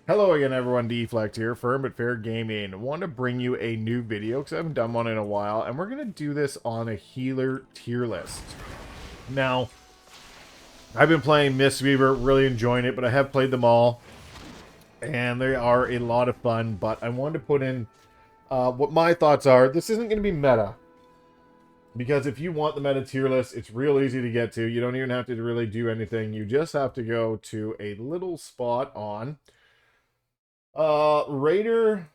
Hello again, everyone. Deflect here, Firm but Fair Gaming. I want to bring you a new video because I haven't done one in a while, and we're going to do this on a healer tier list. Now, I've been playing Mistweaver, really enjoying it, but I have played them all, and they are a lot of fun, but I wanted to put in what my thoughts are. This isn't going to be meta, because if you want the meta tier list, it's real easy to get to. You don't even have to really do anything. You just have to go to a little spot on Raider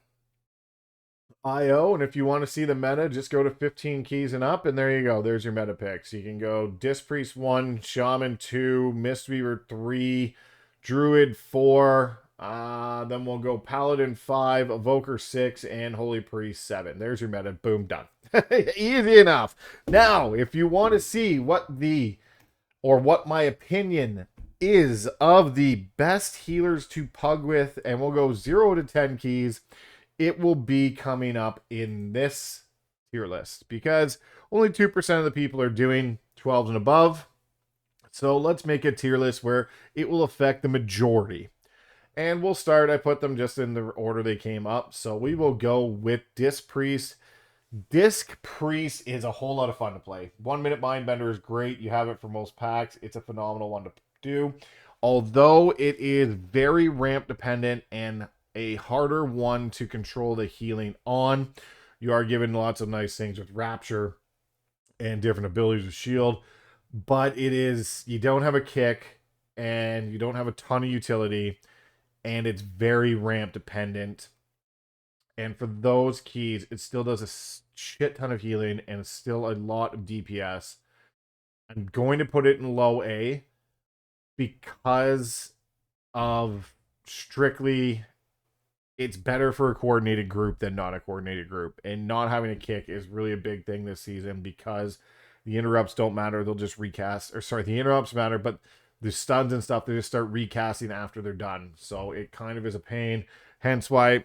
IO, and if you want to see the meta, just go to 15 keys and up, and there you go. There's your meta picks. You can go Disc Priest 1, Shaman 2, Mistweaver 3, Druid 4, then we'll go Paladin 5, Evoker 6, and Holy Priest 7. There's your meta. Boom, done. Easy enough. Now, if you want to see what my opinion is of the best healers to pug with, and we'll go 0 to 10 keys, it will be coming up in this tier list because only 2% of the people are doing 12s and above. So let's make a tier list where it will affect the majority. And we'll start, I put them just in the order they came up. So we will go with Disc Priest. Disc Priest is a whole lot of fun to play. 1 minute Mindbender is great. You have it for most packs. It's a phenomenal one to do. Although it is very ramp dependent and a harder one to control the healing on. You are given lots of nice things with Rapture and different abilities with Shield, but you don't have a kick and you don't have a ton of utility, and it's very ramp dependent. And for those keys, it still does a shit ton of healing and it's still a lot of DPS. I'm going to put it in low A because of strictly it's better for a coordinated group than not a coordinated group. And not having a kick is really a big thing this season because the interrupts don't matter. They'll just recast. Or sorry, the interrupts matter, but the stuns and stuff, they just start recasting after they're done. So it kind of is a pain. Hence why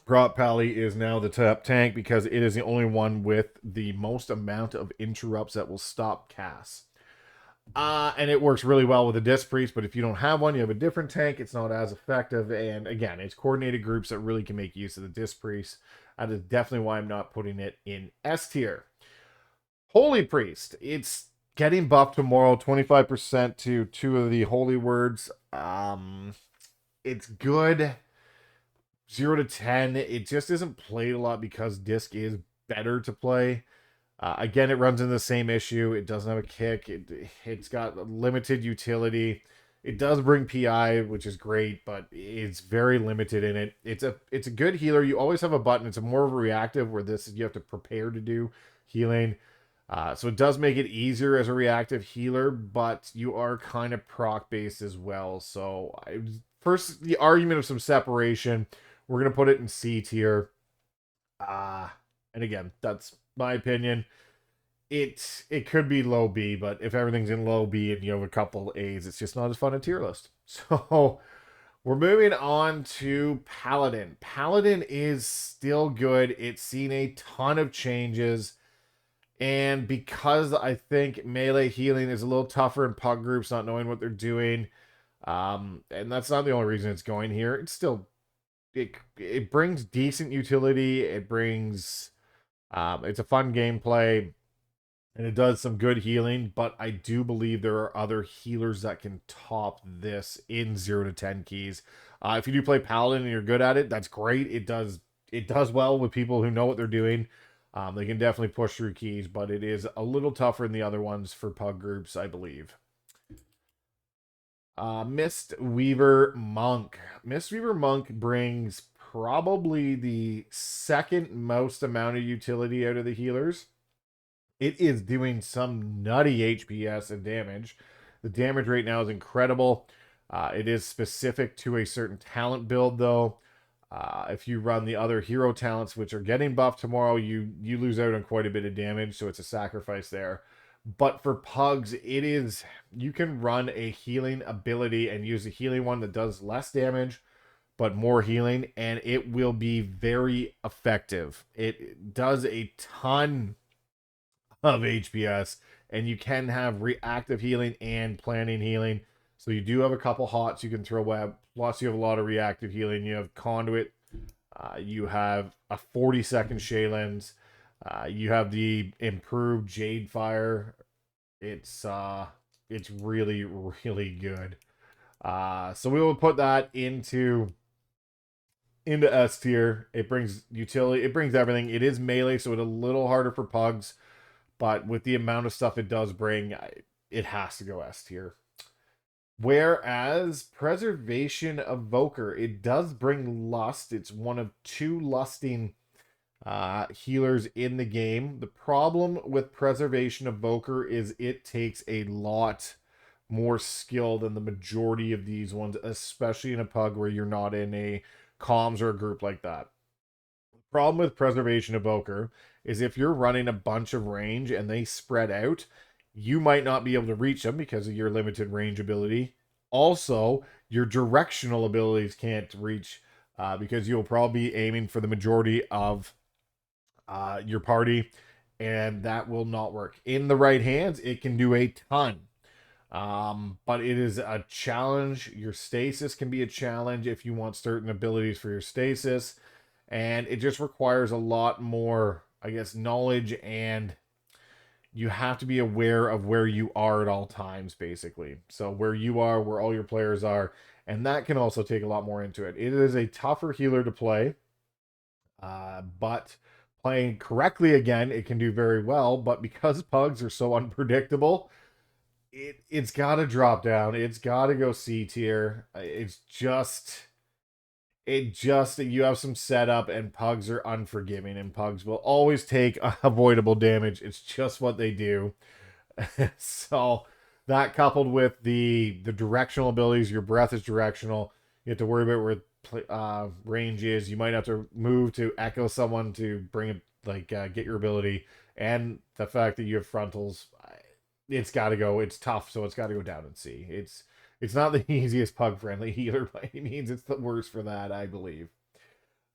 Prop Pally is now the top tank because it is the only one with the most amount of interrupts that will stop casts. And it works really well with a Disc Priest, but if you don't have one, you have a different tank, it's not as effective. And again, it's coordinated groups that really can make use of the Disc Priest. That is definitely why I'm not putting it in S tier. Holy Priest, it's getting buffed tomorrow, 25% to 2 of the holy words. It's good. 0 to 10. It just isn't played a lot because Disc is better to play. Again, it runs into the same issue. It doesn't have a kick. It's got limited utility. It does bring PI, which is great, but it's very limited in it. It's a good healer. You always have a button. It's a more of a reactive where you have to prepare to do healing. So it does make it easier as a reactive healer, but you are kind of proc based as well. So first, the argument of some separation, we're gonna put it in C tier. And again, that's my opinion. It could be low B, but if everything's in low B and you have a couple A's, it's just not as fun a tier list. So we're moving on to Paladin. Paladin is still good. It's seen a ton of changes. And because I think melee healing is a little tougher in pug groups, not knowing what they're doing, and that's not the only reason it's going here. It's still it brings decent utility. It brings it's a fun gameplay, and it does some good healing, but I do believe there are other healers that can top this in 0 to 10 keys. If you do play Paladin and you're good at it, that's great. It does well with people who know what they're doing. They can definitely push through keys, but it is a little tougher than the other ones for pug groups, I believe. Mistweaver Monk. Mistweaver Monk brings probably the second most amount of utility out of the healers. It is doing some nutty HPS and damage. The damage rate now is incredible. It is specific to a certain talent build, though. If you run the other hero talents, which are getting buffed tomorrow, you lose out on quite a bit of damage, so it's a sacrifice there. But for pugs, you can run a healing ability and use a healing one that does less damage, but more healing, and it will be very effective. It does a ton of HPS, and you can have reactive healing and planning healing. So you do have a couple hots you can throw web. Plus you have a lot of reactive healing. You have conduit. You have a 40-second Shaylens. You have the improved Jade Fire. It's really really good. So we will put that into S tier. It brings utility. It brings everything. It is melee, so it's a little harder for pugs, but with the amount of stuff it does bring, it has to go S tier. Whereas Preservation Evoker, it does bring lust. It's one of two lusting healers in the game. The problem with Preservation Evoker is it takes a lot more skill than the majority of these ones, especially in a pug where you're not in a comms or a group like that. The problem with Preservation Evoker is if you're running a bunch of range and they spread out, you might not be able to reach them because of your limited range ability. Also, your directional abilities can't reach because you'll probably be aiming for the majority of your party, and that will not work. In the right hands, it can do a ton. But it is a challenge. Your stasis can be a challenge if you want certain abilities for your stasis, and it just requires a lot more, I guess, knowledge, and you have to be aware of where you are at all times, basically. So where you are, where all your players are, and that can also take a lot more into it. It is a tougher healer to play, but playing correctly again, it can do very well. But because pugs are so unpredictable, it's got to drop down. It's got to go C tier. It just you have some setup, and pugs are unforgiving, and pugs will always take avoidable damage. It's just what they do. So that coupled with the directional abilities, your breath is directional. You have to worry about where range is. You might have to move to echo someone to bring it, get your ability, and the fact that you have frontals. It's got to go. It's tough, so it's got to go down and C. It's not the easiest pug friendly healer by any means. It's the worst for that, I believe.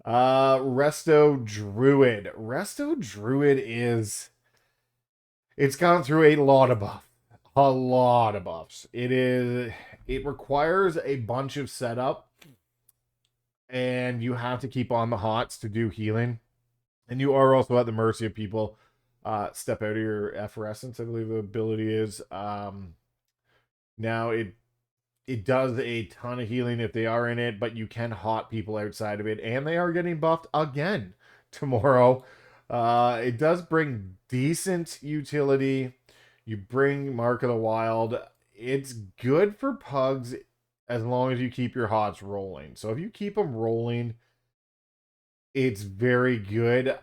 Resto Druid. Resto Druid is it's gone through a lot of buffs. A lot of buffs. It requires a bunch of setup, and you have to keep on the hots to do healing. And you are also at the mercy of people. Step out of your efflorescence, I believe the ability is. Now it does a ton of healing if they are in it, but you can hot people outside of it, and they are getting buffed again tomorrow. It does bring decent utility. You bring Mark of the Wild. It's good for pugs as long as you keep your hots rolling. So if you keep them rolling, it's very good.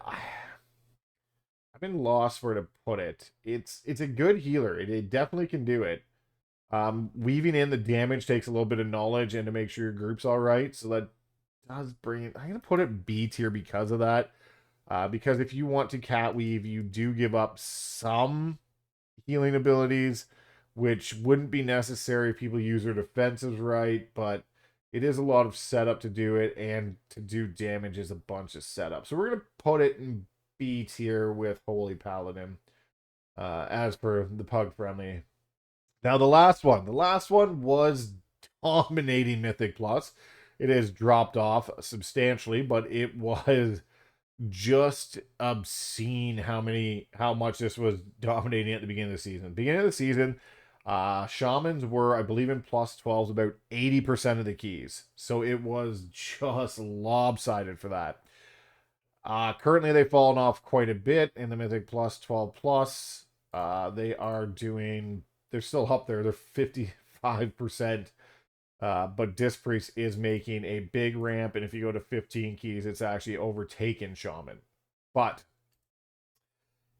I've been lost where to put it. It's a good healer. It definitely can do it. Weaving in the damage takes a little bit of knowledge and to make sure your group's all right. So that does bring it. I'm gonna put it B tier because of that. Because if you want to cat weave, you do give up some healing abilities, which wouldn't be necessary if people use their defenses right, but it is a lot of setup to do it, and to do damage is a bunch of setup. So we're gonna put it in B tier with Holy Paladin, as per the pug friendly. Now the last one was dominating Mythic Plus. It has dropped off substantially, but it was just obscene how much this was dominating at the beginning of the season. Beginning of the season, shamans were, I believe, in plus 12s about 80% of the keys. So it was just lopsided for that. Currently they've fallen off quite a bit in the Mythic Plus 12 plus. They're still up there. They're 55%. But Disc Priest is making a big ramp, and if you go to 15 keys, it's actually overtaken Shaman. But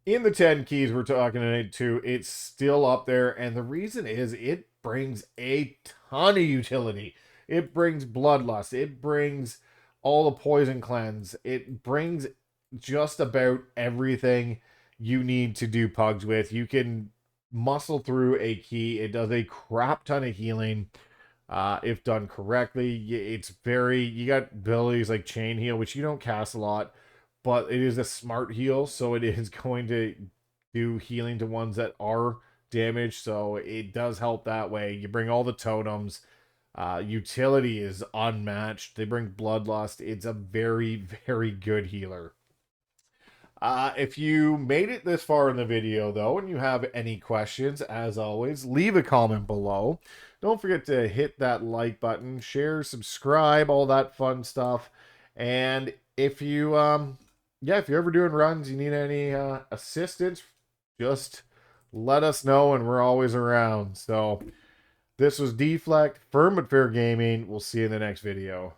in the 10 keys we're talking to, it's still up there, and the reason is it brings a ton of utility. It brings Bloodlust. It brings all the Poison Cleanse. It brings just about everything you need to do pugs with. You can muscle through a key. It does a crap ton of healing. If done correctly, you got abilities like Chain Heal, which you don't cast a lot, but it is a smart heal, so it is going to do healing to ones that are damage, so it does help that way. You bring all the totems. Utility is unmatched. They bring Bloodlust. It's a very, very good healer. If you made it this far in the video, though, and you have any questions, as always, leave a comment below. Don't forget to hit that like button, share, subscribe, all that fun stuff. And if you, if you're ever doing runs, you need any assistance, just let us know, and we're always around. So this was Deflect, Firm but Fair Gaming. We'll see you in the next video.